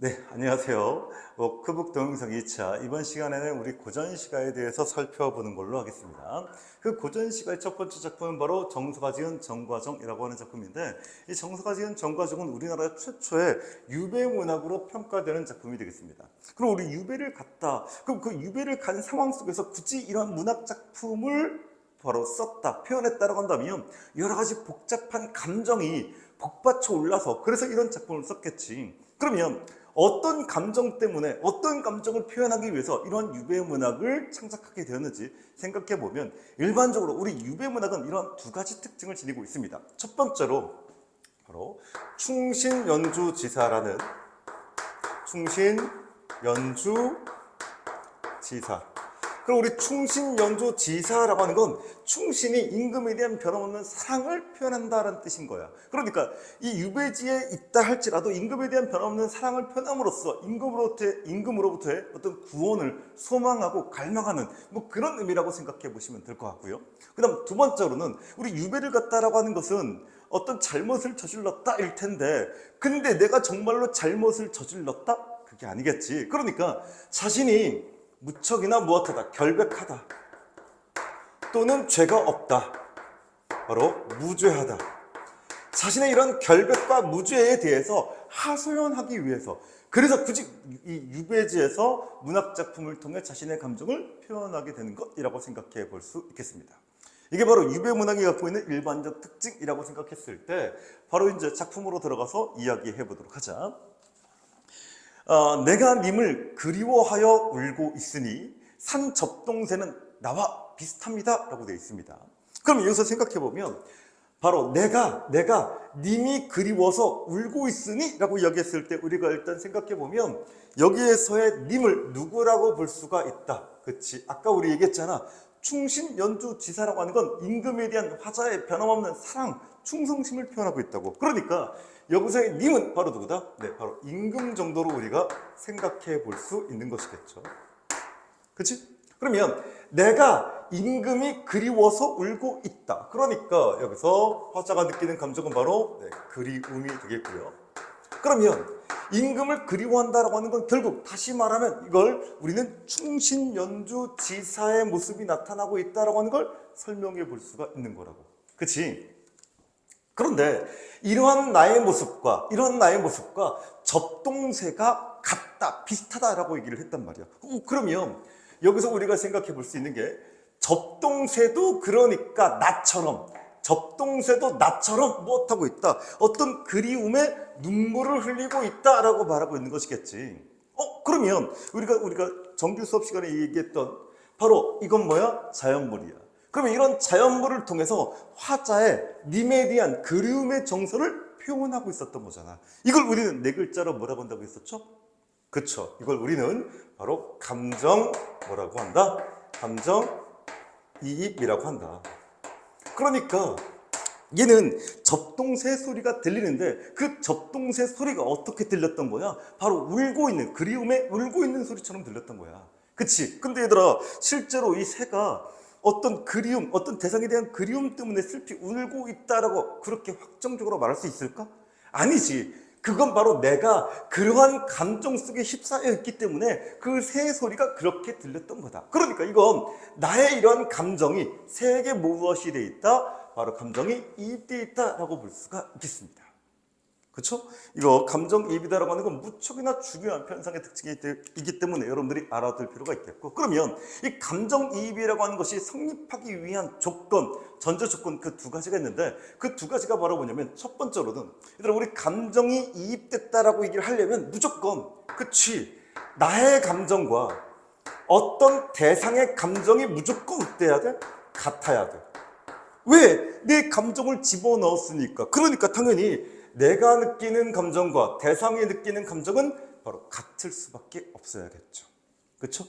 네, 안녕하세요. 워크북 동영상 2차. 이번 시간에는 우리 고전시가에 대해서 살펴보는 걸로 하겠습니다. 그 고전시가의 첫 번째 작품은 바로 정서가 지은 정과정이라고 하는 작품인데, 이 정서가 지은 정과정은 우리나라 최초의 유배문학으로 평가되는 작품이 되겠습니다. 그럼 우리 유배를 갔다. 그럼 그 유배를 간 상황 속에서 굳이 이런 문학 작품을 바로 썼다, 표현했다라고 한다면 여러 가지 복잡한 감정이 복받쳐 올라서 그래서 이런 작품을 썼겠지. 그러면 어떤 감정 때문에 어떤 감정을 표현하기 위해서 이러한 유배문학을 창작하게 되었는지 생각해 보면 일반적으로 우리 유배문학은 이런 두 가지 특징을 지니고 있습니다. 첫 번째로 바로 충신연주지사라는 충신연주지사. 그럼 우리 충신연주지사라고 하는 건 충신이 임금에 대한 변함없는 사랑을 표현한다는 뜻인 거야. 그러니까 이 유배지에 있다 할지라도 임금에 대한 변함없는 사랑을 표현함으로써 임금으로부터의 어떤 구원을 소망하고 갈망하는 뭐 그런 의미라고 생각해 보시면 될 것 같고요. 그 다음 두 번째로는 우리 유배를 갔다라고 하는 것은 어떤 잘못을 저질렀다 일 텐데, 근데 내가 정말로 잘못을 저질렀다? 그게 아니겠지. 그러니까 자신이 무척이나 무엇하다, 결백하다, 또는 죄가 없다, 바로 무죄하다. 자신의 이런 결백과 무죄에 대해서 하소연하기 위해서, 그래서 굳이 이 유배지에서 문학작품을 통해 자신의 감정을 표현하게 되는 것이라고 생각해 볼 수 있겠습니다. 이게 바로 유배문학이 갖고 있는 일반적 특징이라고 생각했을 때 바로 이제 작품으로 들어가서 이야기해 보도록 하자. 내가 님을 그리워하여 울고 있으니 산 접동새는 나와 비슷합니다 라고 되어 있습니다. 그럼 여기서 생각해 보면 바로 내가 님이 그리워서 울고 있으니 라고 이야기했을 때 우리가 일단 생각해 보면 여기에서의 님을 누구라고 볼 수가 있다. 그치? 아까 우리 얘기했잖아. 충신연주지사라고 하는 건 임금에 대한 화자의 변함없는 사랑, 충성심을 표현하고 있다고. 그러니까 여기서의 님은 바로 누구다? 네, 바로 임금 정도로 우리가 생각해 볼 수 있는 것이겠죠. 그치? 그러면 내가 임금이 그리워서 울고 있다. 그러니까 여기서 화자가 느끼는 감정은 바로 그리움이 되겠고요. 그러면 임금을 그리워한다라고 하는 건 결국 다시 말하면 이걸 우리는 충신연주지사의 모습이 나타나고 있다라고 하는 걸 설명해 볼 수가 있는 거라고. 그치? 그런데 이러한 나의 모습과 접동새가 같다, 비슷하다라고 얘기를 했단 말이야. 그러면 여기서 우리가 생각해 볼 수 있는 게 접동새도 그러니까 접동새도 나처럼 무엇하고 있다, 어떤 그리움에 눈물을 흘리고 있다라고 말하고 있는 것이겠지. 그러면 우리가 정규 수업 시간에 얘기했던 바로 이건 뭐야? 자연물이야. 그러면 이런 자연물을 통해서 화자의 님에 대한 그리움의 정서를 표현하고 있었던 거잖아. 이걸 우리는 네 글자로 뭐라고 한다고 했었죠? 그쵸. 이걸 우리는 바로 뭐라고 한다? 감정이입이라고 한다. 그러니까 얘는 접동새 소리가 들리는데 그 접동새 소리가 어떻게 들렸던 거야? 바로 그리움에 울고 있는 소리처럼 들렸던 거야. 그치? 근데 얘들아, 실제로 이 새가 어떤 대상에 대한 그리움 때문에 슬피 울고 있다라고 그렇게 확정적으로 말할 수 있을까? 아니지. 그건 바로 내가 그러한 감정 속에 휩싸여 있기 때문에 그 새의 소리가 그렇게 들렸던 거다. 그러니까 이건 나의 이러한 감정이 새에게 무엇이 돼 있다? 바로 감정이 이입되어 있다라고 볼 수가 있겠습니다. 그렇죠? 이거 감정이입이다라고 하는 건 무척이나 중요한 편상의 특징이기 때문에 여러분들이 알아둘 필요가 있겠고, 그러면 이 감정이입이라고 하는 것이 성립하기 위한 전제 조건 그 두 가지가 있는데 그 두 가지가 바로 뭐냐면, 첫 번째로는 얘들아, 우리 감정이 이입됐다라고 얘기를 하려면 무조건 나의 감정과 어떤 대상의 감정이 무조건 어때야 돼? 같아야 돼. 왜? 내 감정을 집어넣었으니까. 그러니까 당연히 내가 느끼는 감정과 대상이 느끼는 감정은 바로 같을 수밖에 없어야겠죠. 그렇죠?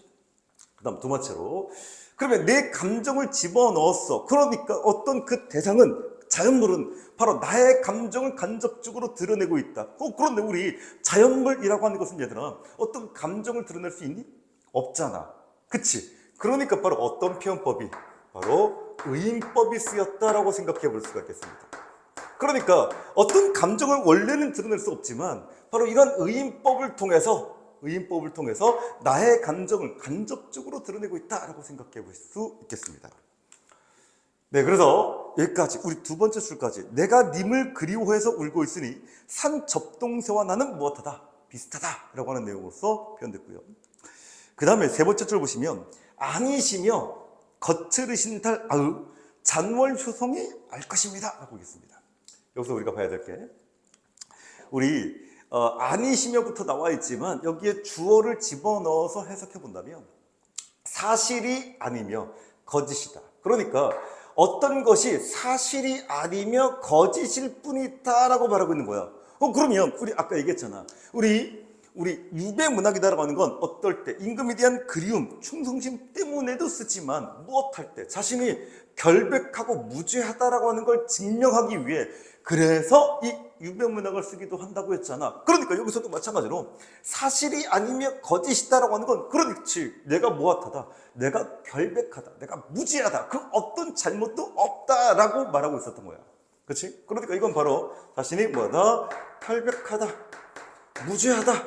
그 다음 두 번째로, 그러면 내 감정을 집어넣었어. 그러니까 어떤 그 대상은, 자연물은 바로 나의 감정을 간접적으로 드러내고 있다. 그런데 우리 자연물이라고 하는 것은 얘들아, 어떤 감정을 드러낼 수 있니? 없잖아. 그치? 그러니까 바로 어떤 표현법이, 바로 의인법이 쓰였다라고 생각해 볼 수가 있겠습니다. 그러니까 어떤 감정을 원래는 드러낼 수 없지만 바로 이런 의인법을 통해서 나의 감정을 간접적으로 드러내고 있다라고 생각해 볼 수 있겠습니다. 네, 그래서 여기까지 우리 두 번째 줄까지 내가 님을 그리워해서 울고 있으니 산 접동새와 나는 무엇하다? 비슷하다라고 하는 내용으로서 표현됐고요. 그 다음에 세 번째 줄 보시면 아니시며 거칠으신 달 아으 잔월 효성이 알 것입니다 라고 있습니다. 여기서 우리가 봐야 될 게 우리 아니시며부터 나와 있지만 여기에 주어를 집어넣어서 해석해 본다면 사실이 아니며 거짓이다. 그러니까 어떤 것이 사실이 아니며 거짓일 뿐이다라고 말하고 있는 거야. 그러면 우리 아까 얘기했잖아. 우리 유배 문학이다라고 하는 건 어떨 때 임금에 대한 그리움, 충성심 때문에도 쓰지만 무엇할 때 자신이 결백하고 무죄하다라고 하는 걸 증명하기 위해 그래서 이 유배 문학을 쓰기도 한다고 했잖아. 그러니까 여기서도 마찬가지로 사실이 아니며 거짓이다라고 하는 건 그렇지 내가 무엇하다, 내가 결백하다, 내가 무죄하다, 그 어떤 잘못도 없다라고 말하고 있었던 거야. 그렇지? 그러니까 이건 바로 자신이 뭐다? 결백하다, 무죄하다.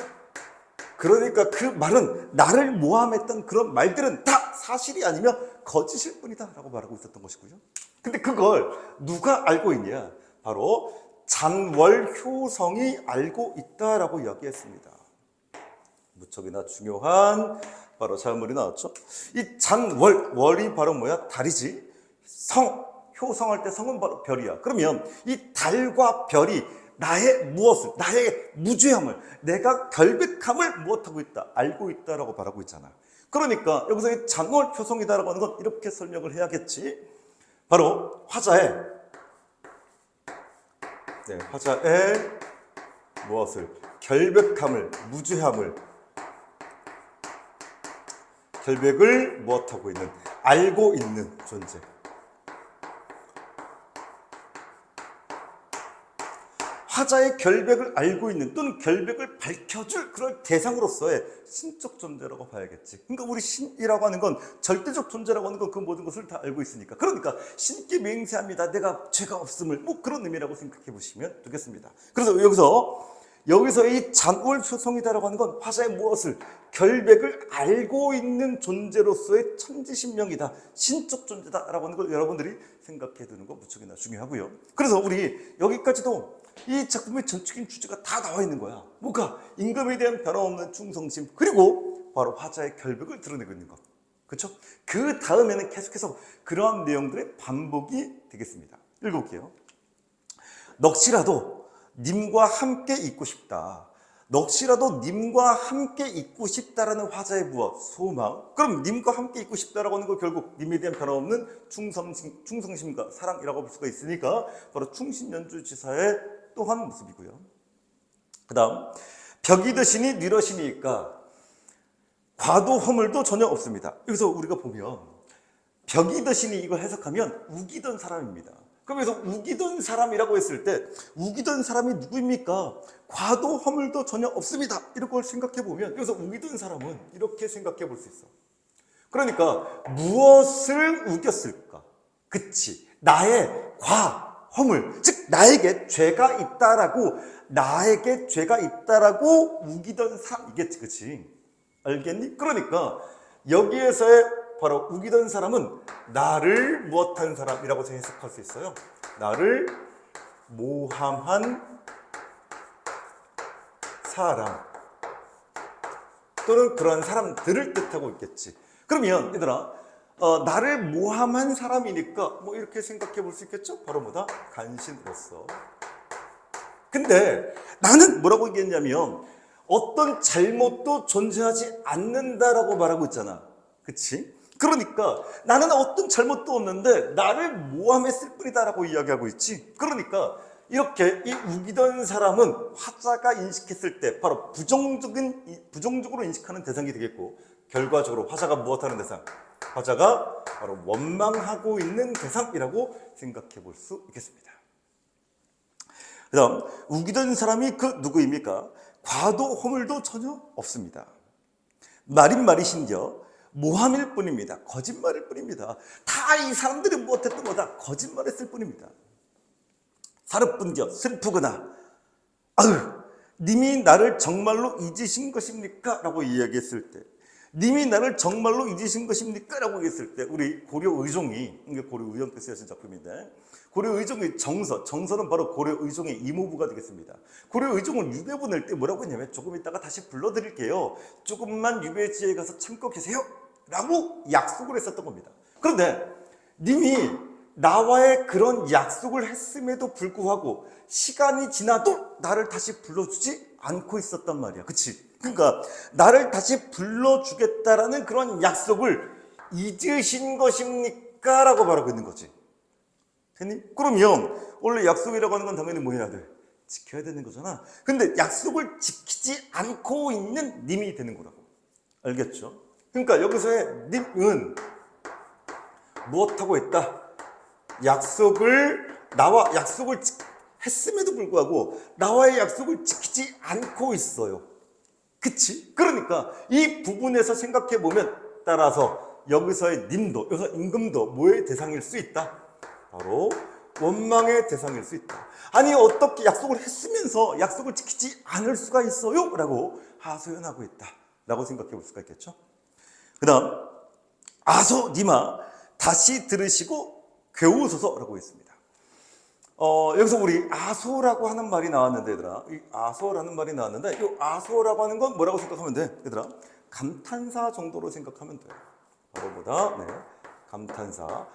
그러니까 그 말은 나를 모함했던 그런 말들은 다 사실이 아니며 거짓일 뿐이다 라고 말하고 있었던 것이고요. 근데 그걸 누가 알고 있냐? 바로 잔월효성이 알고 있다라고 이야기했습니다. 무척이나 중요한 바로 잔월이 나왔죠. 이 잔월, 월이 바로 뭐야? 달이지. 효성할 때 성은 바로 별이야. 그러면 이 달과 별이 나의 무엇을, 나의 무죄함을, 내가 결백함을 무엇하고 있다? 알고 있다라고 말하고 있잖아. 그러니까 여기서 이 잔월효성이다라고 하는 건 이렇게 설명을 해야겠지. 바로 화자의 무엇을? 결백함을, 무죄함을, 결백을 무엇하고 있는? 알고 있는 존재. 화자의 결백을 알고 있는 또는 결백을 밝혀줄 그런 대상으로서의 신적 존재라고 봐야겠지. 그러니까 우리 신이라고 하는 건 절대적 존재라고 하는 건 그 모든 것을 다 알고 있으니까. 그러니까 신께 맹세합니다. 내가 죄가 없음을 뭐 그런 의미라고 생각해 보시면 되겠습니다. 그래서 여기서 이 잔월효성이다라고 하는 건 화자의 무엇을? 결백을 알고 있는 존재로서의 천지신명이다. 신적 존재다라고 하는 걸 여러분들이 생각해 두는 거 무척이나 중요하고요. 그래서 우리 여기까지도 이 작품의 전적인 주제가 다 나와 있는 거야. 뭐가? 임금에 대한 변함없는 충성심, 그리고 바로 화자의 결백을 드러내고 있는 것. 그렇죠? 그 다음에는 계속해서 그러한 내용들의 반복이 되겠습니다. 읽어볼게요. 넋이라도 님과 함께 있고 싶다. 넋이라도 님과 함께 있고 싶다라는 화자의 무엇? 소망. 그럼 님과 함께 있고 싶다라고 하는 거 결국 님에 대한 변함없는 충성심과 사랑이라고 볼 수가 있으니까 바로 충신연주지사의 또한 모습이고요. 그 다음 벽이 드시니 뉘러시니까 과도 허물도 전혀 없습니다. 여기서 우리가 보면 벽이 드시니 이걸 해석하면 우기던 사람입니다. 그럼 여기서 우기던 사람이라고 했을 때 우기던 사람이 누구입니까? 과도 허물도 전혀 없습니다. 이걸 생각해 보면 여기서 우기던 사람은 이렇게 생각해 볼 수 있어. 그러니까 무엇을 우겼을까? 그치, 나의 허물, 즉 나에게 죄가 있다라고 우기던 사람이겠지. 그치? 알겠니? 그러니까 여기에서의 바로 우기던 사람은 나를 무엇한 사람이라고 해석할 수 있어요. 나를 모함한 사람 또는 그런 사람들을 뜻하고 있겠지. 그러면 얘들아, 나를 모함한 사람이니까 뭐 이렇게 생각해 볼 수 있겠죠? 바로 뭐다? 간신으로서. 근데 나는 뭐라고 얘기했냐면 어떤 잘못도 존재하지 않는다라고 말하고 있잖아. 그치? 그러니까 나는 어떤 잘못도 없는데 나를 모함했을 뿐이다라고 이야기하고 있지. 그러니까 이렇게 이 우기던 사람은 화자가 인식했을 때 바로 부정적으로 인식하는 대상이 되겠고, 결과적으로 화자가 무엇하는 대상? 화자가 바로 원망하고 있는 대상이라고 생각해 볼 수 있겠습니다. 그 다음 우기던 사람이 그 누구입니까? 과도 허물도 전혀 없습니다. 말인말이신겨 모함일 뿐입니다. 거짓말일 뿐입니다. 다 이 사람들이 무엇했던 거다? 거짓말했을 뿐입니다. 하루뿐이여 슬프구나. 아유, 님이 나를 정말로 잊으신 것입니까? 라고 이야기했을 때, 님이 나를 정말로 잊으신 것입니까? 라고 했을 때, 우리 고려의종이, 이게 고려의종께 쓰여진 작품인데, 고려의종의 정서는 바로 고려의종의 이모부가 되겠습니다. 고려의종은 유배 보낼 때 뭐라고 했냐면, 조금 이따가 다시 불러드릴게요. 조금만 유배지에 가서 참고 계세요. 라고 약속을 했었던 겁니다. 그런데 님이 나와의 그런 약속을 했음에도 불구하고 시간이 지나도 나를 다시 불러주지 않고 있었단 말이야. 그치? 그러니까 나를 다시 불러주겠다라는 그런 약속을 잊으신 것입니까? 라고 말하고 있는 거지. 됐니? 그러면 원래 약속이라고 하는 건 당연히 뭐 해야 돼? 지켜야 되는 거잖아. 근데 약속을 지키지 않고 있는 님이 되는 거라고. 알겠죠? 그러니까 여기서의 님은 무엇하고 있다? 나와 약속을 했음에도 불구하고 나와의 약속을 지키지 않고 있어요. 그치? 그러니까 이 부분에서 생각해 보면 따라서 여기서의 님도, 여기서 임금도 뭐의 대상일 수 있다? 바로 원망의 대상일 수 있다. 아니 어떻게 약속을 했으면서 약속을 지키지 않을 수가 있어요? 라고 하소연하고 있다 라고 생각해 볼 수가 있겠죠. 그 다음 아소 니마 다시 들으시고 괴우소서라고 했습니다. 여기서 우리 아소라고 하는 말이 나왔는데 얘들아, 이 아소라는 말이 나왔는데 이 아소라고 하는 건 뭐라고 생각하면 돼? 얘들아, 감탄사 정도로 생각하면 돼. 바로 뭐다? 네, 감탄사.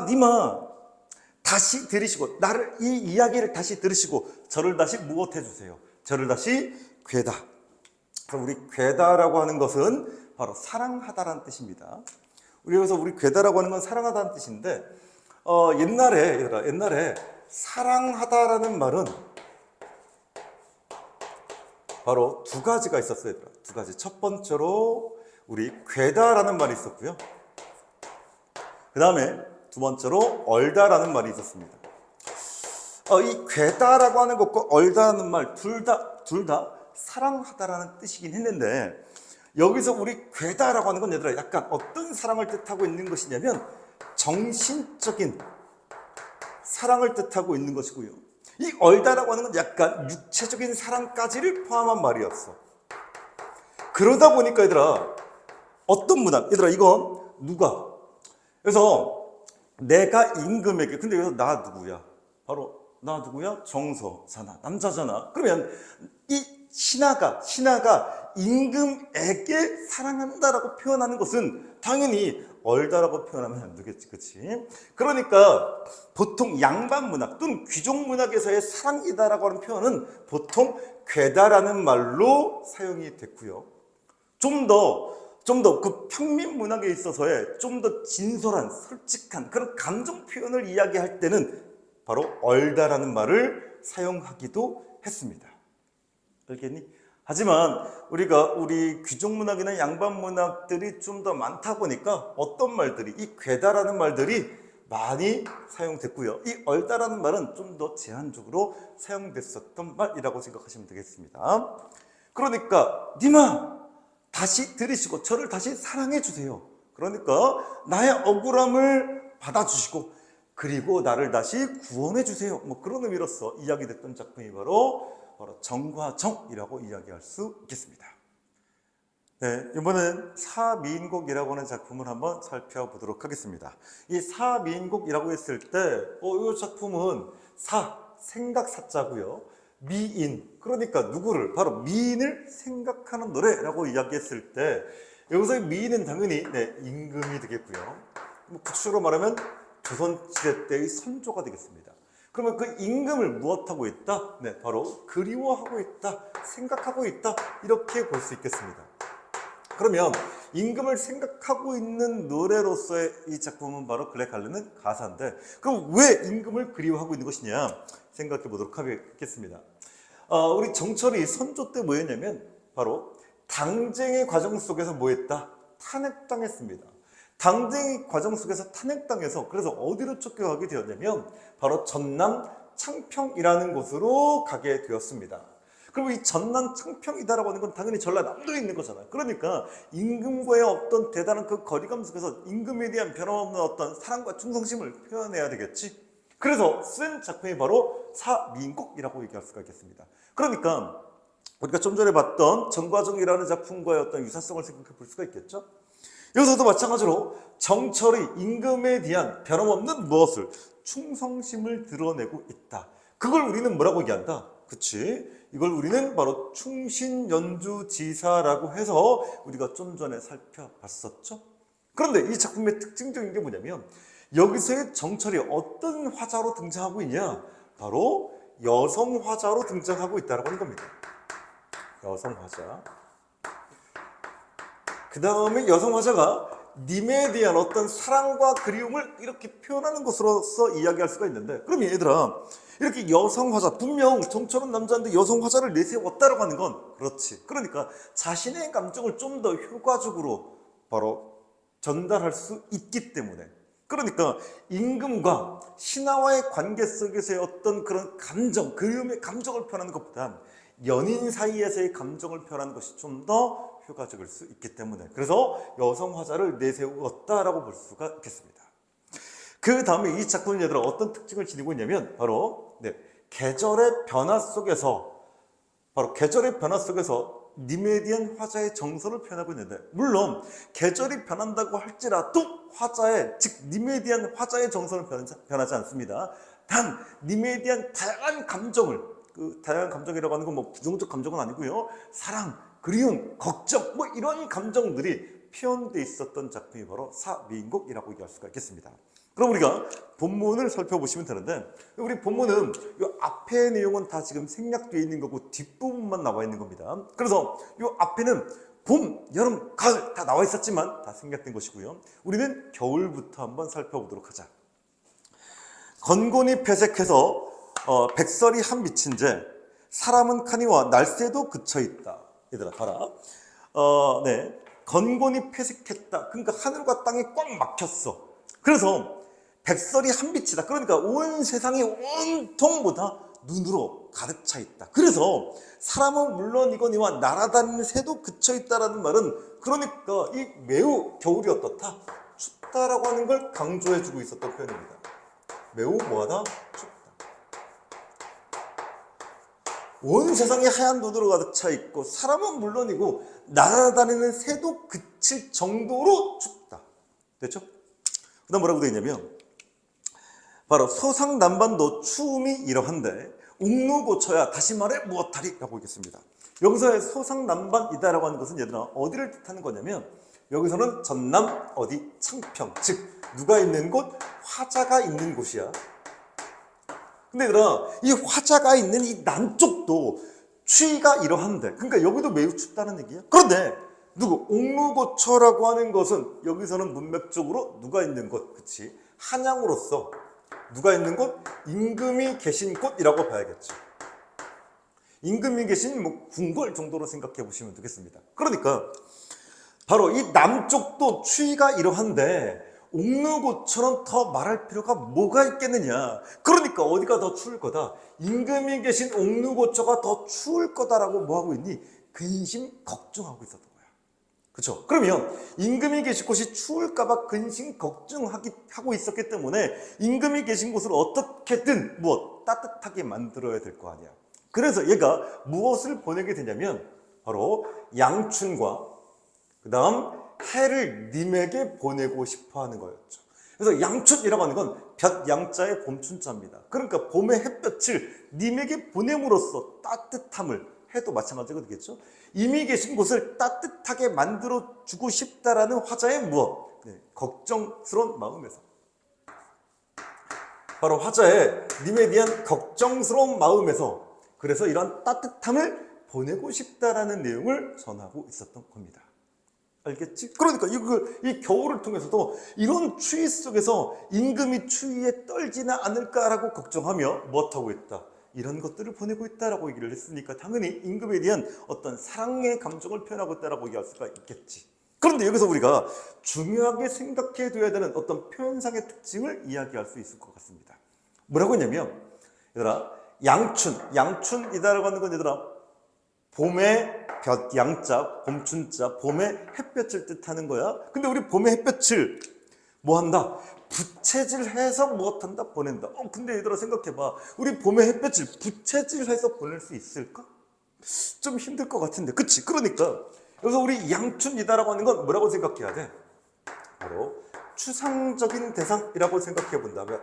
니마 다시 들으시고 이 이야기를 다시 들으시고 저를 다시 무엇해 주세요? 저를 다시 괴다. 그래서 우리 괴다라고 하는 것은 바로 사랑하다라는 뜻입니다. 그래서 우리 괴다라고 하는 건 사랑하다는 뜻인데 옛날에 사랑하다라는 말은 바로 두 가지가 있었어요. 얘들아. 두 가지. 첫 번째로 우리 괴다라는 말이 있었고요. 그 다음에 두 번째로 얼다라는 말이 있었습니다. 이 괴다라고 하는 것과 얼다라는 말 둘 다 사랑하다라는 뜻이긴 했는데 여기서 우리 괴다라고 하는 건 얘들아 약간 어떤 사랑을 뜻하고 있는 것이냐면 정신적인 사랑을 뜻하고 있는 것이고요. 이 얼다라고 하는 건 약간 육체적인 사랑까지를 포함한 말이었어. 그러다 보니까 얘들아 어떤 문학, 얘들아 이건 누가? 그래서 내가 임금에게, 근데 여기서 나 누구야? 바로 나 누구야? 정서잖아. 남자잖아. 그러면 이 신하가 임금에게 사랑한다라고 표현하는 것은 당연히 얼다라고 표현하면 안 되겠지, 그치? 그러니까 보통 양반 문학 또는 귀족 문학에서의 사랑이다라고 하는 표현은 보통 괴다라는 말로 사용이 됐고요. 좀 더 그 평민 문학에 있어서의 좀 더 진솔한, 솔직한 그런 감정 표현을 이야기할 때는 바로 얼다라는 말을 사용하기도 했습니다. 알겠니? 하지만 우리 귀족 문학이나 양반 문학들이 좀 더 많다 보니까 어떤 말들이, 이 괴다라는 말들이 많이 사용됐고요. 이 얼다라는 말은 좀 더 제한적으로 사용됐었던 말이라고 생각하시면 되겠습니다. 그러니까 니마 다시 들으시고 저를 다시 사랑해 주세요. 그러니까 나의 억울함을 받아주시고 그리고 나를 다시 구원해 주세요. 뭐 그런 의미로서 이야기됐던 작품이 바로 정과정이라고 이야기할 수 있겠습니다. 네, 이번엔 사미인곡이라고 하는 작품을 한번 살펴보도록 하겠습니다. 이 사미인곡이라고 했을 때, 이 작품은 생각사자고요. 미인, 그러니까 누구를? 바로 미인을 생각하는 노래라고 이야기했을 때, 여기서의 미인은 당연히 임금이 되겠고요. 구체적으로 말하면 조선시대 때의 선조가 되겠습니다. 그러면 그 임금을 무엇하고 있다? 네, 바로 그리워하고 있다, 생각하고 있다, 이렇게 볼 수 있겠습니다. 그러면 임금을 생각하고 있는 노래로서의 이 작품은 바로 글래갈레는 가사인데, 그럼 왜 임금을 그리워하고 있는 것이냐 생각해 보도록 하겠습니다. 우리 정철이 선조 때 뭐였냐면 바로 당쟁의 과정 속에서 뭐했다? 탄핵당했습니다. 당쟁의 과정 속에서 탄핵당해서 그래서 어디로 쫓겨가게 되었냐면 바로 전남 창평이라는 곳으로 가게 되었습니다. 그리고 이 전남 창평이다라고 하는 건 당연히 전라남도에 있는 거잖아요. 그러니까 임금과의 어떤 대단한 그 거리감 속에서 임금에 대한 변함없는 어떤 사랑과 충성심을 표현해야 되겠지. 그래서 쓴 작품이 바로 사민곡이라고 얘기할 수가 있겠습니다. 그러니까 우리가 좀 전에 봤던 정과정이라는 작품과의 어떤 유사성을 생각해 볼 수가 있겠죠. 여기서도 마찬가지로 정철이 임금에 대한 변함없는 무엇을 충성심을 드러내고 있다. 그걸 우리는 뭐라고 얘기한다? 그치? 이걸 우리는 바로 충신연주지사라고 해서 우리가 좀 전에 살펴봤었죠. 그런데 이 작품의 특징적인 게 뭐냐면 여기서의 정철이 어떤 화자로 등장하고 있냐? 바로 여성 화자로 등장하고 있다고 하는 겁니다. 여성 화자. 그 다음에 여성 화자가 님에 대한 어떤 사랑과 그리움을 이렇게 표현하는 것으로서 이야기할 수가 있는데, 그럼 얘들아, 이렇게 여성 화자, 분명 정철은 남자인데 여성 화자를 내세웠다라고 하는 건 그렇지. 그러니까 자신의 감정을 좀 더 효과적으로 바로 전달할 수 있기 때문에, 그러니까 임금과 신하와의 관계 속에서의 어떤 그런 감정, 그리움의 감정을 표현하는 것보다 연인 사이에서의 감정을 표현하는 것이 좀 더 효과적일 수 있기 때문에, 그래서 여성 화자를 내세웠다라고 볼 수가 있겠습니다. 그 다음에 이 작품은 얘들아 어떤 특징을 지니고 있냐면 바로 계절의 변화 속에서, 바로 계절의 변화 속에서 님에 대한 화자의 정서를 표현하고 있는데, 물론 계절이 변한다고 할지라도 화자의, 즉 님에 대한 화자의 정서는 변하지 않습니다. 단 님에 대한 다양한 감정을, 그 다양한 감정이라고 하는 건 뭐 부정적 감정은 아니고요, 사랑, 그리움, 걱정, 뭐 이런 감정들이 표현되어 있었던 작품이 바로 사민곡이라고 얘기할 수가 있겠습니다. 그럼 우리가 본문을 살펴보시면 되는데, 우리 본문은 이 앞의 내용은 다 지금 생략되어 있는 거고 뒷부분만 나와 있는 겁니다. 그래서 이 앞에는 봄, 여름, 가을 다 나와 있었지만 다 생략된 것이고요. 우리는 겨울부터 한번 살펴보도록 하자. 건곤이 폐색해서 백설이 한 미친제, 사람은 카니와 날새도 그쳐있다. 얘들아 봐라. 건곤이 폐색했다. 그러니까 하늘과 땅이 꽉 막혔어. 그래서 백설이 한 빛이다. 그러니까 온 세상이 온통 뭐다? 눈으로 가득 차 있다. 그래서 사람은 물론이거니와 날아다니는 새도 그쳐 있다라는 말은, 그러니까 이 매우 겨울이 어떻다? 춥다라고 하는 걸 강조해주고 있었던 표현입니다. 매우 뭐하다? 춥다. 온 세상이 하얀 눈으로 가득 차 있고 사람은 물론이고 날아다니는 새도 그칠 정도로 춥다. 됐죠? 그 다음 뭐라고 되어 있냐면 바로 서상남반도 추움이 이러한데 옥루고쳐야 다시 말해 무엇하리? 라고 있겠습니다. 여기서의 서상남반이다라고 하는 것은 얘들아 어디를 뜻하는 거냐면, 여기서는 전남 어디 창평, 즉 누가 있는 곳? 화자가 있는 곳이야. 근데 얘들아 이 화자가 있는 이 남쪽도 추위가 이러한데, 그러니까 여기도 매우 춥다는 얘기야. 그런데 누구? 옥루고처라고 하는 것은 여기서는 문맥적으로 누가 있는 곳, 그치? 한양으로서 누가 있는 곳? 임금이 계신 곳이라고 봐야겠죠. 임금이 계신 뭐 궁궐 정도로 생각해 보시면 되겠습니다. 그러니까 바로 이 남쪽도 추위가 이러한데 옥루고처럼 더 말할 필요가 뭐가 있겠느냐. 그러니까 어디가 더 추울 거다? 임금이 계신 옥루고처가 더 추울 거다라고 뭐 하고 있니? 근심 걱정하고 있었던 거야. 그렇죠? 그러면 임금이 계신 곳이 추울까봐 근심 걱정하고 있었기 때문에 임금이 계신 곳을 어떻게든 따뜻하게 만들어야 될 거 아니야. 그래서 얘가 무엇을 보내게 되냐면 바로 양춘과 그 다음 해를 님에게 보내고 싶어 하는 거였죠. 그래서 양춘이라고 하는 건 볕양자의 봄춘자입니다. 그러니까 봄의 햇볕을 님에게 보냄으로써 따뜻함을, 해도 마찬가지가 되겠죠. 이미 계신 곳을 따뜻하게 만들어주고 싶다라는 화자의 무엇? 걱정스러운 마음에서. 바로 화자의 님에 대한 걱정스러운 마음에서, 그래서 이런 따뜻함을 보내고 싶다라는 내용을 전하고 있었던 겁니다. 알겠지? 그러니까 이 겨울을 통해서도 이런 추위 속에서 임금이 추위에 떨지는 않을까라고 걱정하며 무엇하고 있다? 이런 것들을 보내고 있다라고 얘기를 했으니까 당연히 임금에 대한 어떤 사랑의 감정을 표현하고 있다라고 얘기할 수가 있겠지. 그런데 여기서 우리가 중요하게 생각해 둬야 되는 어떤 표현상의 특징을 이야기할 수 있을 것 같습니다. 뭐라고 했냐면 얘들아 양춘이다라고 하는 건 얘들아 봄의 양자, 봄춘자, 봄의 햇볕을 뜻하는 거야. 근데 우리 봄의 햇볕을 뭐 한다? 부채질해서 무엇한다? 보낸다. 근데 얘들아 생각해봐. 우리 봄의 햇볕을 부채질해서 보낼 수 있을까? 좀 힘들 것 같은데. 그치? 그러니까 여기서 우리 양춘이다라고 하는 건 뭐라고 생각해야 돼? 바로 추상적인 대상이라고 생각해 본다면,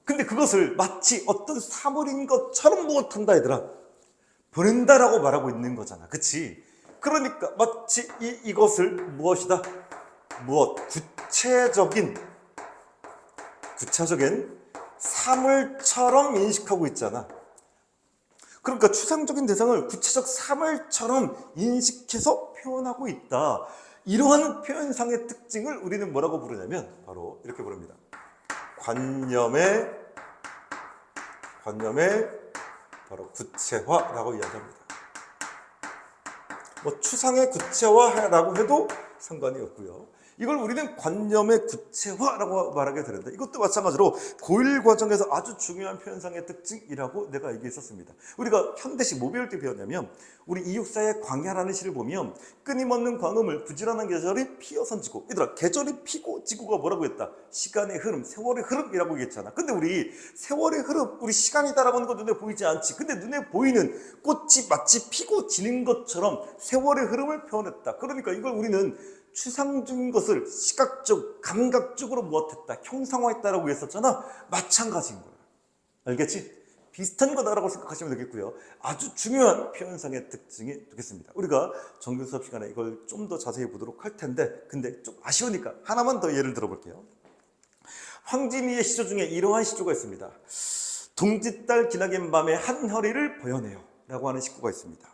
근데 그것을 마치 어떤 사물인 것처럼 무엇한다 얘들아 보낸다라고 말하고 있는 거잖아. 그치? 그러니까 마치 이것을 무엇이다? 구체적인 사물처럼 인식하고 있잖아. 그러니까 추상적인 대상을 구체적 사물처럼 인식해서 표현하고 있다. 이러한 표현상의 특징을 우리는 뭐라고 부르냐면 바로 이렇게 부릅니다. 관념의 바로 구체화라고 이야기합니다. 추상의 구체화라고 해도 상관이 없고요. 이걸 우리는 관념의 구체화라고 말하게 되는데 이것도 마찬가지로 고1 과정에서 아주 중요한 표현상의 특징이라고 내가 얘기했었습니다. 우리가 현대시 뭐 배울 때 배웠냐면 우리 이육사의 광야라는 시를 보면 끊임없는 광음을 부지런한 계절이 피어 선지고 얘들아 계절이 피고 지고가 뭐라고 했다? 시간의 흐름, 세월의 흐름이라고 얘기했잖아. 근데 우리 세월의 흐름, 우리 시간이다라고 하는 건 눈에 보이지 않지. 근데 눈에 보이는 꽃이 마치 피고 지는 것처럼 세월의 흐름을 표현했다. 그러니까 이걸 우리는 추상적인 것을 시각적, 감각적으로 무엇했다, 형상화했다라고 했었잖아. 마찬가지인 거야. 알겠지? 비슷한 거다라고 생각하시면 되겠고요. 아주 중요한 표현상의 특징이 되겠습니다. 우리가 정규 수업 시간에 이걸 좀 더 자세히 보도록 할 텐데 근데 좀 아쉬우니까 하나만 더 예를 들어볼게요. 황진이의 시조 중에 이러한 시조가 있습니다. 동짓달 기나긴 밤에 한 허리를 버여내요 라고 하는 시구가 있습니다.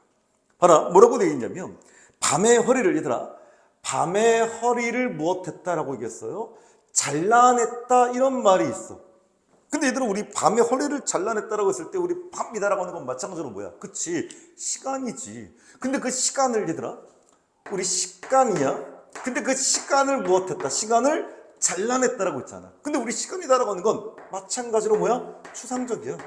봐라, 뭐라고 되어 있냐면 밤의 허리를 얘들아 밤의 허리를 무엇했다라고 얘기했어요? 잘라냈다 이런 말이 있어. 근데 얘들아 우리 밤의 허리를 잘라냈다라고 했을 때 우리 밤이다라고 하는 건 마찬가지로 뭐야? 그치? 시간이지. 근데 그 시간을 얘들아 우리 시간이야. 근데 그 시간을 무엇했다? 시간을 잘라냈다라고 했잖아. 근데 우리 시간이다라고 하는 건 마찬가지로 뭐야? 추상적이야.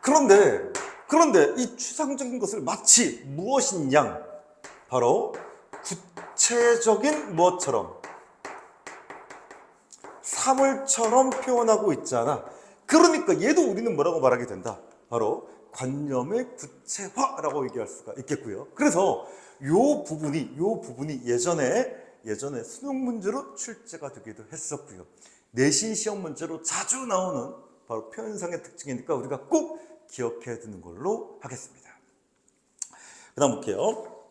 그런데 이 추상적인 것을 마치 무엇인 양 바로 구체적인 무엇처럼 사물처럼 표현하고 있잖아. 그러니까 얘도 우리는 뭐라고 말하게 된다? 바로 관념의 구체화라고 얘기할 수가 있겠고요. 그래서 요 부분이 예전에 수능 문제로 출제가 되기도 했었고요. 내신 시험 문제로 자주 나오는 바로 표현상의 특징이니까 우리가 꼭 기억해야 되는 걸로 하겠습니다. 그 다음 볼게요.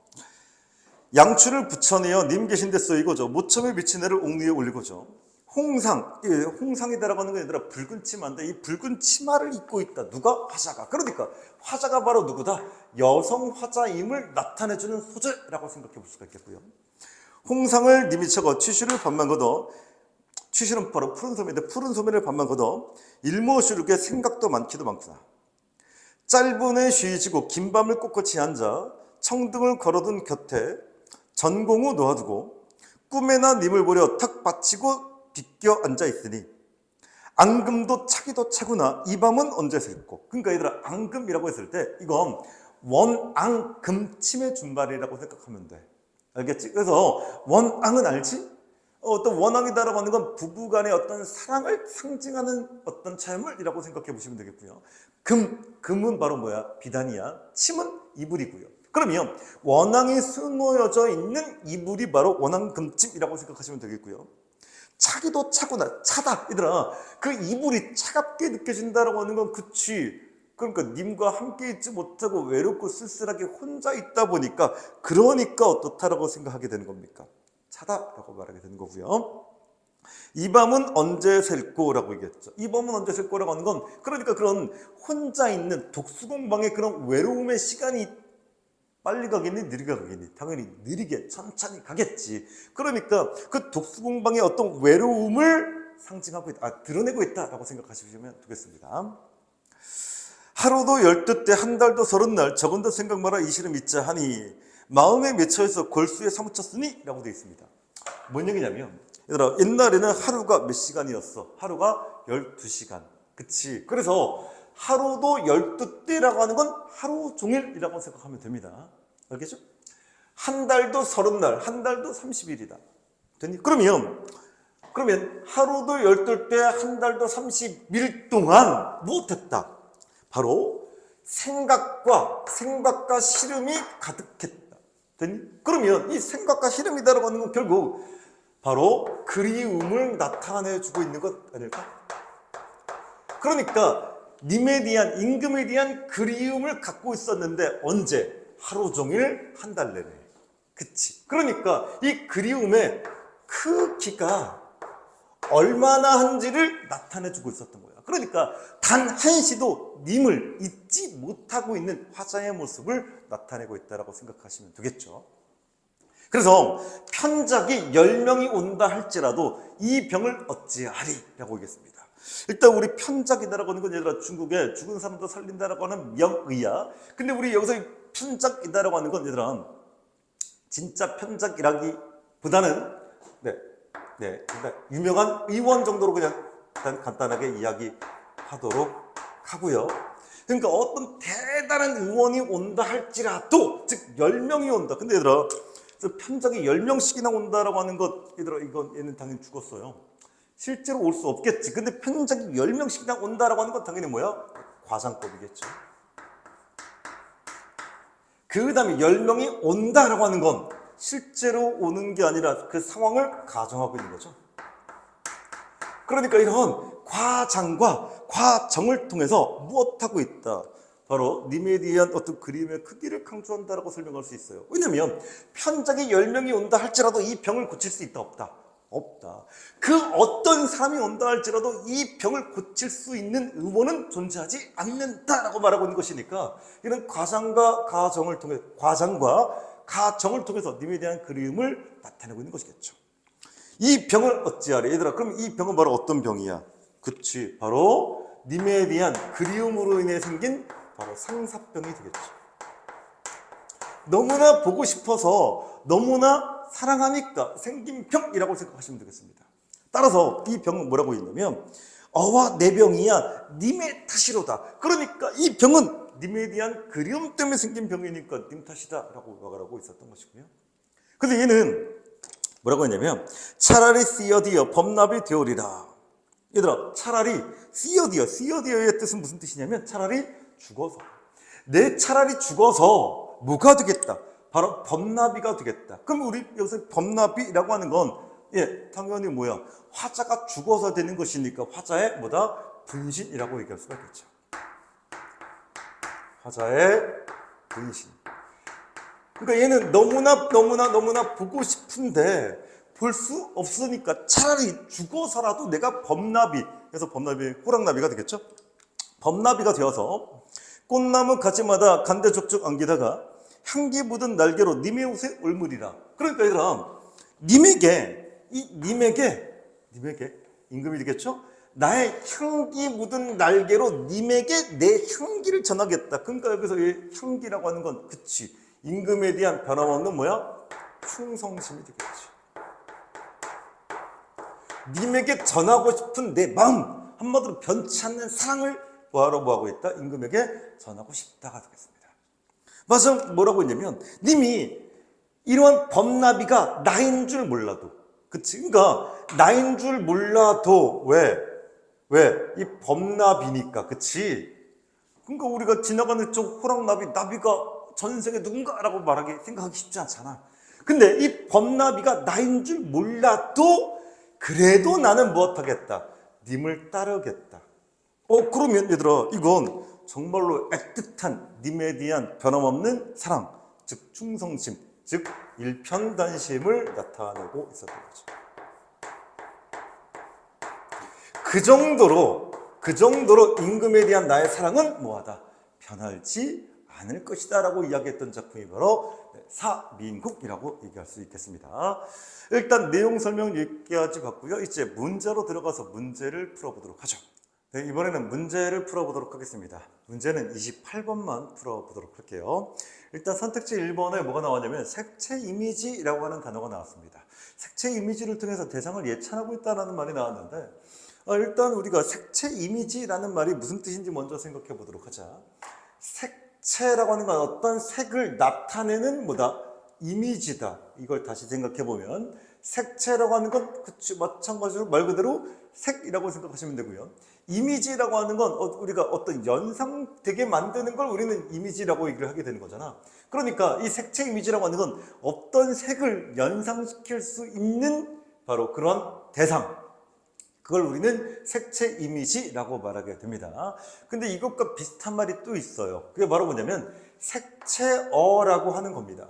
양추를 붙여내어 님 계신 데 쓰이고죠. 모처에 미친 애를 옥리에 올리고죠. 홍상이다라고 하는 건 얘들아 붉은 치마인데 이 붉은 치마를 입고 있다. 누가? 화자가. 그러니까 화자가 바로 누구다? 여성 화자임을 나타내주는 소재라고 생각해 볼 수가 있겠고요. 홍상을 님이 쳐거 취슈를 반만 걷어 취슈는 바로 푸른 소매인데 푸른 소매를 반만 걷어 일모슈르게 생각도 많기도 많구나. 짧은 애 쉬지고 긴 밤을 꼿꼿이 앉아 청등을 걸어둔 곁에 전공우 놓아두고 꿈에나 님을 보려 탁 받치고 비껴 앉아있으니 앙금도 차기도 차구나 이 밤은 언제 슬고. 그러니까 얘들아 앙금이라고 했을 때 이건 원앙금침의 준발이라고 생각하면 돼. 알겠지? 그래서 원앙은 알지? 어떤 원앙이다라고 하는 건 부부간의 어떤 사랑을 상징하는 어떤 차물이라고 생각해 보시면 되겠고요. 금은 바로 뭐야? 비단이야. 침은 이불이고요. 그러면 원앙이 수놓여져 있는 이불이 바로 원앙금침이라고 생각하시면 되겠고요. 차기도 차구나. 차다. 얘들아 그 이불이 차갑게 느껴진다라고 하는 건 그치. 그러니까 님과 함께 있지 못하고 외롭고 쓸쓸하게 혼자 있다 보니까 그러니까 어떻다라고 생각하게 되는 겁니까? 차다라고 말하게 되는 거고요. 이 밤은 언제 셀꼬라고 얘기했죠. 이 밤은 언제 셀꼬라고 하는 건 그러니까 그런 혼자 있는 독수공방의 그런 외로움의 시간이 빨리 가겠니? 느리게 가겠니? 당연히 느리게 천천히 가겠지. 그러니까 그 독수공방의 어떤 외로움을 상징하고 있다, 드러내고 있다라고 생각하시면 되겠습니다. 하루도 12때 한 달도 30날 적은도 생각 마라 이 시를 믿자 하니 마음에 맺혀서 골수에 사무쳤으니 라고 되어 있습니다. 뭔 얘기냐면 얘들아 옛날에는 하루가 몇 시간이었어? 하루가 12시간. 그치. 그래서 하루도 12대라고 하는 건 하루 종일이라고 생각하면 됩니다. 알겠죠? 한 달도 30날, 한 달도 30일이다. 됐니? 그러면 하루도 12대, 한 달도 30일 동안 무엇했다? 바로 생각과 시름이 가득했다. 됐니? 그러면 이 생각과 시름이다라고 하는 건 결국 바로 그리움을 나타내주고 있는 것 아닐까? 그러니까 임금에 대한 그리움을 갖고 있었는데 언제? 하루 종일 한 달 내내. 그치? 그러니까 이 그리움의 크기가 얼마나 한지를 나타내주고 있었던 거야. 그러니까 단 한시도 님을 잊지 못하고 있는 화자의 모습을 나타내고 있다고 생각하시면 되겠죠. 그래서 편작이 10명이 온다 할지라도 이 병을 어찌하리 라고 하겠습니다. 일단 우리 편작이다라고 하는 건 얘들아 중국에 죽은 사람도 살린다라고 하는 명의야. 근데 우리 여기서 편작이다라고 하는 건 얘들아 진짜 편작이라기보다는 유명한 의원 정도로 그냥 간단하게 이야기하도록 하고요. 그러니까 어떤 대단한 의원이 온다 할지라도 즉 10명이 온다. 근데 얘들아 편작이 10명씩이나 온다라고 하는 것 얘들아 얘는 당연히 죽었어요. 실제로 올 수 없겠지. 근데 편작이 10명씩이나 온다라고 하는 건 당연히 뭐야? 과장법이겠죠. 그 다음에 10명이 온다라고 하는 건 실제로 오는 게 아니라 그 상황을 가정하고 있는 거죠. 그러니까 이런 과장과 과정을 통해서 무엇하고 있다? 바로 님에 대한 어떤 그림의 크기를 강조한다라고 설명할 수 있어요. 왜냐하면 편작이 10명이 온다 할지라도 이 병을 고칠 수 있다 없다? 없다. 그 어떤 사람이 온다 할지라도 이 병을 고칠 수 있는 의원은 존재하지 않는다라고 말하고 있는 것이니까 이런 과장과 가정을 통해서 님에 대한 그림을 나타내고 있는 것이겠죠. 이 병을 어찌하리? 얘들아 그럼 이 병은 바로 어떤 병이야? 그치, 바로 님에 대한 그리움으로 인해 생긴 바로 상사병이 되겠죠. 너무나 보고 싶어서 너무나 사랑하니까 생긴 병이라고 생각하시면 되겠습니다. 따라서 이 병은 뭐라고 했냐면 어와 내 병이야 님의 탓이로다. 그러니까 이 병은 님에 대한 그리움 때문에 생긴 병이니까 님 탓이다 라고 말하고 있었던 것이고요. 근데 얘는 뭐라고 했냐면 차라리 씨어디어 범납이 되오리라. 얘들아 차라리 씨어디어의 뜻은 무슨 뜻이냐면 차라리 죽어서 차라리 죽어서 뭐가 되겠다? 바로 범나비가 되겠다. 그럼 우리 여기서 범나비라고 하는 건 당연히 뭐야? 화자가 죽어서 되는 것이니까 화자의 뭐다? 분신이라고 얘기할 수가 있겠죠. 화자의 분신. 그러니까 얘는 너무나 보고 싶은데 볼 수 없으니까 차라리 죽어서라도 내가 범나비, 그래서 범나비, 호랑나비가 되겠죠? 범나비가 되어서 꽃나무 가지마다 간대 족족 안기다가 향기 묻은 날개로 님의 옷에 울무리라. 그러니까 얘들아 님에게 임금이 되겠죠? 나의 향기 묻은 날개로 님에게 내 향기를 전하겠다. 그러니까 여기서 이 향기라고 하는 건 그치 임금에 대한 변함없는 뭐야? 충성심이 되겠지. 님에게 전하고 싶은 내 마음, 한마디로 변치 않는 사랑을 뭐하고 있다? 임금에게 전하고 싶다가 되겠습니다. 맞아, 뭐라고 했냐면 님이 이러한 범나비가 나인 줄 몰라도, 그치? 그러니까 나인 줄 몰라도 왜? 이 범나비니까, 그치? 그러니까 우리가 지나가는 쪽 호랑나비, 나비가 전생에 누군가라고 생각하기 쉽지 않잖아. 근데 이 범나비가 나인 줄 몰라도 그래도 나는 무엇하겠다? 님을 따르겠다. 그러면 얘들아 이건 정말로 애틋한 님에 대한 변함없는 사랑, 즉 충성심, 즉 일편단심을 나타내고 있었던 거죠. 그 정도로 임금에 대한 나의 사랑은 뭐하다? 변하지 않을 것이다 라고 이야기했던 작품이 바로 사민국이라고 얘기할 수 있겠습니다. 일단 내용 설명 여기까지 봤고요. 이제 문제로 들어가서 문제를 풀어보도록 하죠. 네, 이번에는 문제를 풀어보도록 하겠습니다. 문제는 28번만 풀어보도록 할게요. 일단 선택지 1번에 뭐가 나왔냐면 색채 이미지라고 하는 단어가 나왔습니다. 색채 이미지를 통해서 대상을 예찬하고 있다는 말이 나왔는데 일단 우리가 색채 이미지라는 말이 무슨 뜻인지 먼저 생각해 보도록 하자. 색채라고 하는 건 어떤 색을 나타내는 뭐다? 이미지다. 이걸 다시 생각해 보면 색채라고 하는 건 마찬가지로 말 그대로 색이라고 생각하시면 되고요. 이미지라고 하는 건 우리가 어떤 연상되게 만드는 걸 우리는 이미지라고 얘기를 하게 되는 거잖아. 그러니까 이 색채 이미지라고 하는 건 어떤 색을 연상시킬 수 있는 바로 그런 대상, 그걸 우리는 색채 이미지라고 말하게 됩니다. 근데 이것과 비슷한 말이 또 있어요. 그게 바로 뭐냐면 색채어라고 하는 겁니다.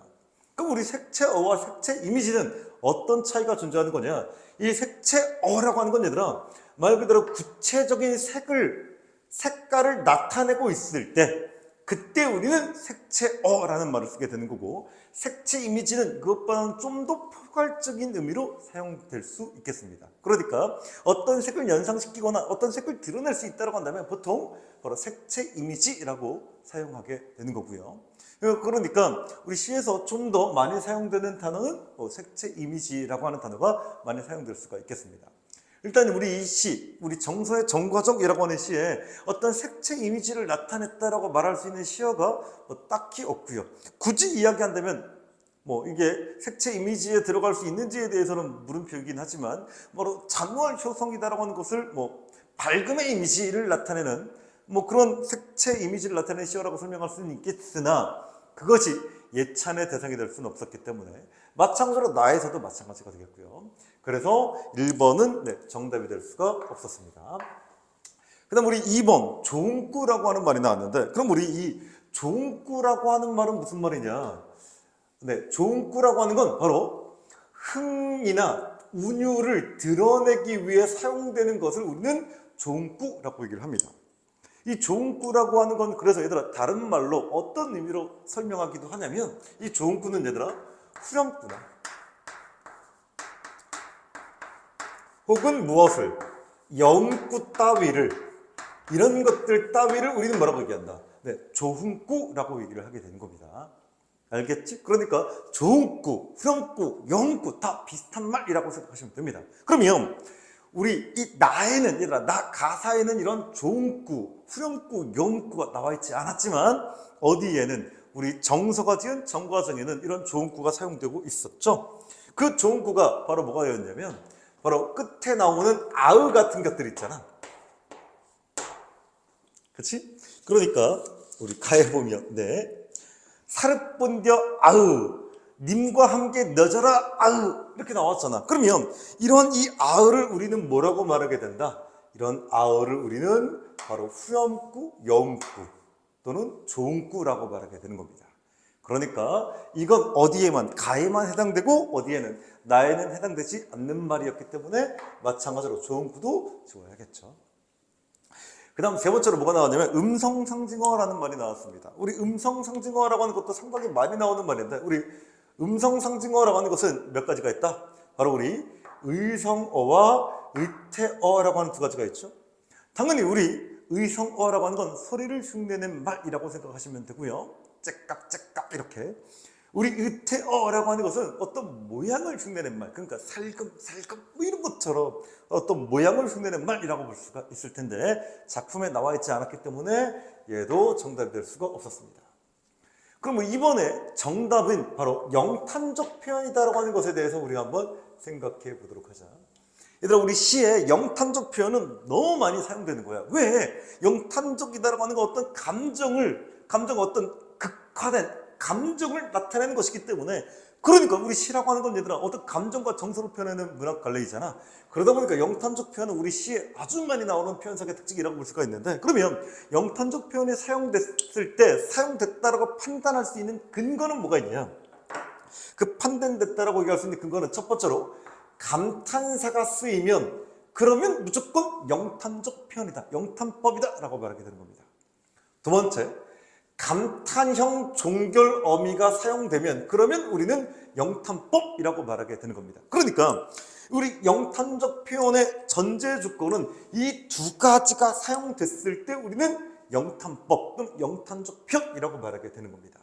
그럼 우리 색채어와 색채 이미지는 어떤 차이가 존재하는 거냐? 이 색채어라고 하는 건 얘들아, 말 그대로 구체적인 색깔을 나타내고 있을 때 그때 우리는 색채어라는 말을 쓰게 되는 거고, 색채 이미지는 그것보다는 좀 더 포괄적인 의미로 사용될 수 있겠습니다. 그러니까 어떤 색을 연상시키거나 어떤 색을 드러낼 수 있다고 한다면 보통 바로 색채 이미지라고 사용하게 되는 거고요. 그러니까 우리 시에서 좀 더 많이 사용되는 단어는 색채 이미지라고 하는 단어가 많이 사용될 수가 있겠습니다. 일단 우리 이 시, 우리 정서의 정과정이라고 하는 시에 어떤 색채 이미지를 나타냈다라고 말할 수 있는 시어가 딱히 없고요. 굳이 이야기한다면 이게 색채 이미지에 들어갈 수 있는지에 대해서는 물음표이긴 하지만 바로 장월 효성이다라고 하는 것을 밝음의 이미지를 나타내는 그런 색채 이미지를 나타내는 시어라고 설명할 수는 있겠으나 그것이 예찬의 대상이 될 수는 없었기 때문에 마찬가지로 나에서도 마찬가지가 되겠고요. 그래서 1번은 정답이 될 수가 없었습니다. 그 다음 우리 2번 좋은꾸라고 하는 말이 나왔는데, 그럼 우리 이 좋은꾸라고 하는 말은 무슨 말이냐? 좋은꾸라고 하는 건 바로 흥이나 운율을 드러내기 위해 사용되는 것을 우리는 좋은꾸라고 얘기를 합니다. 이 좋은꾸라고 하는 건 그래서 얘들아 다른 말로 어떤 의미로 설명하기도 하냐면, 이 좋은꾸는 얘들아 후렴구나 혹은 무엇을 영구 따위를, 이런 것들 따위를 우리는 뭐라고 얘기한다? 좋은꾸라고 얘기를 하게 되는 겁니다. 알겠지? 그러니까 좋은꾸, 후렴구, 영구 다 비슷한 말이라고 생각하시면 됩니다. 그러면 우리 이 나에는, 얘들아, 나 가사에는 이런 좋은꾸, 후렴구, 영구가 나와 있지 않았지만 어디에는 우리 정서가 지은 정과정에는 이런 좋은꾸가 사용되고 있었죠. 그 좋은꾸가 바로 뭐가였냐면 바로 끝에 나오는 아으 같은 것들 있잖아. 그치? 그러니까 우리 가에 보면 사르본디어 아으, 님과 함께 너져라 아으 이렇게 나왔잖아. 그러면 이런 이 아으를 우리는 뭐라고 말하게 된다? 이런 아으를 우리는 바로 후렴구, 영구 또는 좋은구라고 말하게 되는 겁니다. 그러니까 이건 어디에만, 가에만 해당되고 어디에는, 나에는 해당되지 않는 말이었기 때문에 마찬가지로 좋은구도 지워야겠죠. 그 다음 세 번째로 뭐가 나왔냐면 음성상징어라는 말이 나왔습니다. 우리 음성상징어라고 하는 것도 상당히 많이 나오는 말인데, 우리 음성상징어라고 하는 것은 몇 가지가 있다? 바로 우리 의성어와 의태어라고 하는 두 가지가 있죠. 당연히 우리 의성어라고 하는 건 소리를 흉내낸 말이라고 생각하시면 되고요. 째깍째깍 이렇게. 우리 의태어라고 하는 것은 어떤 모양을 흉내낸 말, 그러니까 살금살금 이런 것처럼 어떤 모양을 흉내낸 말이라고 볼 수가 있을 텐데 작품에 나와 있지 않았기 때문에 얘도 정답이 될 수가 없었습니다. 그럼 이번에 정답은 바로 영탄적 표현이다라고 하는 것에 대해서 우리가 한번 생각해 보도록 하자. 얘들아, 우리 시에 영탄적 표현은 너무 많이 사용되는 거야. 왜? 영탄적이다라고 하는 건 어떤 어떤 극화된 감정을 나타내는 것이기 때문에, 그러니까 우리 시라고 하는 건 얘들아 어떤 감정과 정서를 표현하는 문학 갈래이잖아. 그러다 보니까 영탄적 표현은 우리 시에 아주 많이 나오는 표현상의 특징이라고 볼 수가 있는데, 그러면 영탄적 표현이 사용됐을 때 사용됐다라고 판단할 수 있는 근거는 뭐가 있냐? 그 판단됐다라고 얘기할 수 있는 근거는 첫 번째로 감탄사가 쓰이면 그러면 무조건 영탄적 표현이다, 영탄법이다 라고 말하게 되는 겁니다. 두 번째, 감탄형 종결 어미가 사용되면 그러면 우리는 영탄법이라고 말하게 되는 겁니다. 그러니까 우리 영탄적 표현의 전제 조건은 이 두 가지가 사용됐을 때 우리는 영탄법 또는 영탄적 표현이라고 말하게 되는 겁니다.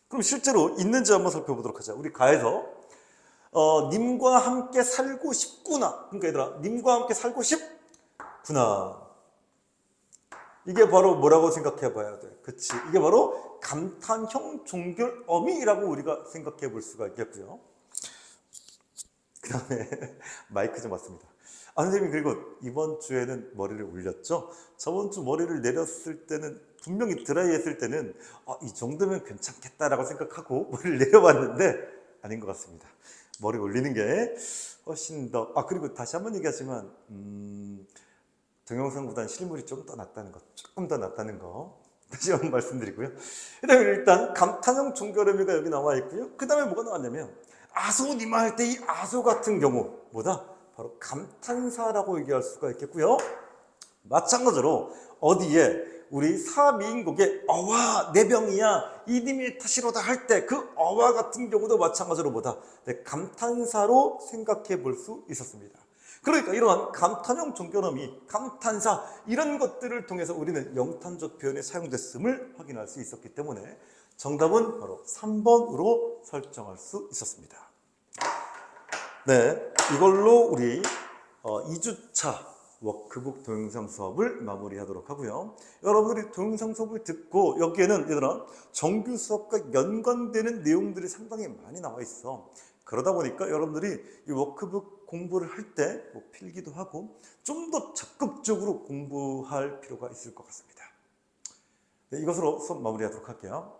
그럼 실제로 있는지 한번 살펴보도록 하자. 우리 가에서 님과 함께 살고 싶구나. 그러니까 얘들아, 님과 함께 살고 싶구나. 이게 바로 뭐라고 생각해 봐야 돼? 그치? 이게 바로 감탄형 종결어미라고 우리가 생각해 볼 수가 있겠고요. 그 다음에 마이크 좀 왔습니다. 선생님, 그리고 이번 주에는 머리를 올렸죠? 저번 주 머리를 내렸을 때는 분명히 드라이 했을 때는 이 정도면 괜찮겠다라고 생각하고 머리를 내려봤는데 아닌 것 같습니다. 머리 올리는 게 훨씬 더 그리고 다시 한번 얘기하지만 동영상보다는 실물이 좀 더 낫다는 거, 조금 더 낫다는 거 다시 한번 말씀드리고요. 그다음에 일단 감탄형 종결음이가 여기 나와 있고요. 그 다음에 뭐가 나왔냐면 아소니마 할 때 이 아소 같은 경우 뭐다? 바로 감탄사라고 얘기할 수가 있겠고요. 마찬가지로 어디에 우리 사미인곡의 어와 내 병이야 이님이 탓이로다 할 때 그 어와 같은 경우도 마찬가지로 뭐다? 감탄사로 생각해 볼 수 있었습니다. 그러니까 이러한 감탄형 종결음이 감탄사 이런 것들을 통해서 우리는 영탄적 표현에 사용됐음을 확인할 수 있었기 때문에 정답은 바로 3번으로 설정할 수 있었습니다. 네, 이걸로 우리 2주차 워크북 동영상 수업을 마무리하도록 하고요. 여러분들이 동영상 수업을 듣고 여기에는 얘들아 정규 수업과 연관되는 내용들이 상당히 많이 나와 있어. 그러다 보니까 여러분들이 이 워크북 공부를 할 때 필기도 하고 좀 더 적극적으로 공부할 필요가 있을 것 같습니다. 네, 이것으로 수업 마무리하도록 할게요.